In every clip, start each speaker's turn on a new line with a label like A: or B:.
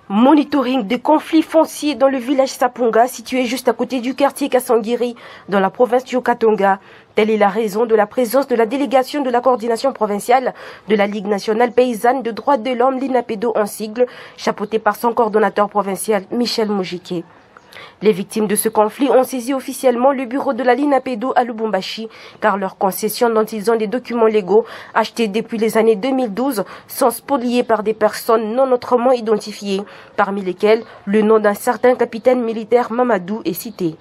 A: Monitoring des conflits fonciers dans le village Sapunga, situé juste à côté du quartier Kassangiri, dans la province du Haut-Katanga. Telle est la raison de la présence de la délégation de la coordination provinciale de la Ligue nationale paysanne de droits de l'homme, l'INAPEDO en sigle, chapeautée par son coordonnateur provincial, Michel Moujike. Les victimes de ce conflit ont saisi officiellement le bureau de la l'INAPEDO à Lubumbashi, car leurs concessions dont ils ont des documents légaux achetés depuis les années 2012 sont spoliées par des personnes non autrement identifiées, parmi lesquelles le nom d'un certain capitaine militaire Mamadou est cité.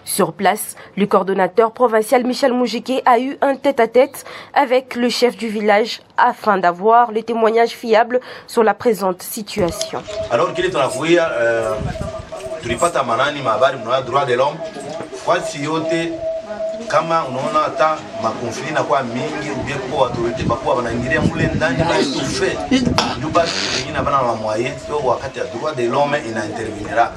A: Sur place, le coordonnateur provincial Michel Moujike a eu un tête-à-tête avec le chef du village afin d'avoir les témoignages fiables sur la présente situation.
B: Alors qu'il est en Afouia, tulipata manani mahabari mna droit de l'homme fasi yote kama unaona hata makonfli na kwa mingi ubie kwa autorite bakwa wanaingilia mule ndani na tufe ndio basi wengine bana wa moyen sio wakati ya droit de l'homme inaintervenira.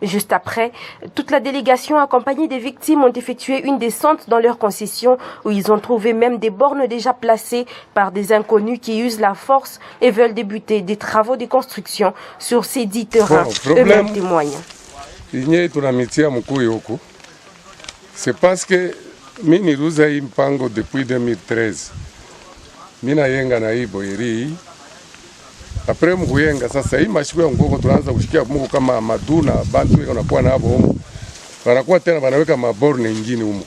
A: Juste après, toute la délégation accompagnée des victimes ont effectué une descente dans leur concession où ils ont trouvé même des bornes déjà placées par des inconnus qui usent la force et veulent débuter des travaux de construction sur ces dits terrains. Eux-mêmes témoignent.
C: C'est parce que mimi ruza impango depuis 2013. Mina yenga na iboiri. Après mkuyenga sasa hii mashiko ya ngoko tunaanza kushikia Mungu kama maduna bantu wiko nakuwa nabo huko. Wanakuwa tena wanaweka maborne nyingine huko.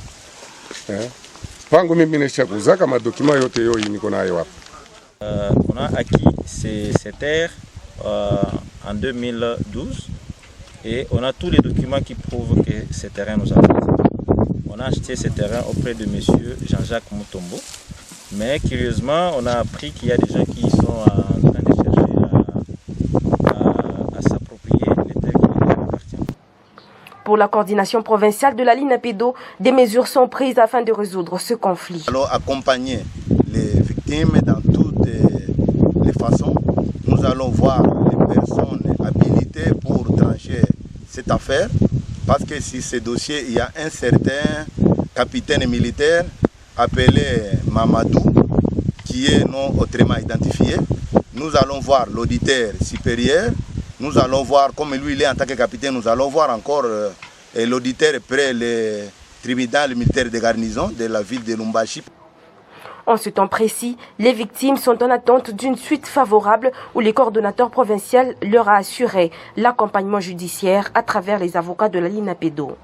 C: Pango mimi nisha kuzaka madokima yote yo niko nayo hapa.
D: On a acquis ces terres en 2012 et on a tous les documents qui prouvent que ces terrains nous appartiennent. On a acheté ces terrains auprès de monsieur Jean-Jacques Mutombo, mais curieusement on a appris qu'il y a des gens qui sont en train de chercher à s'approprier les terres qui nous appartiennent.
A: Pour la coordination provinciale de la l'INAPEDO, des mesures sont prises afin de résoudre ce conflit.
B: Alors accompagner les victimes dans toutes les façons. Nous allons voir les personnes habilitées pour trancher cette affaire. Parce que sur ce dossier, il y a un certain capitaine militaire appelé Mamadou, qui est non autrement identifié. Nous allons voir l'auditeur supérieur. Nous allons voir, comme lui il est en tant que capitaine, nous allons voir encore l'auditeur près le tribunal militaire de garnison de la ville de Lubumbashi.
A: En ce temps précis, les victimes sont en attente d'une suite favorable où les coordonnateurs provinciaux leur a assuré l'accompagnement judiciaire à travers les avocats de la l'INAPEDO.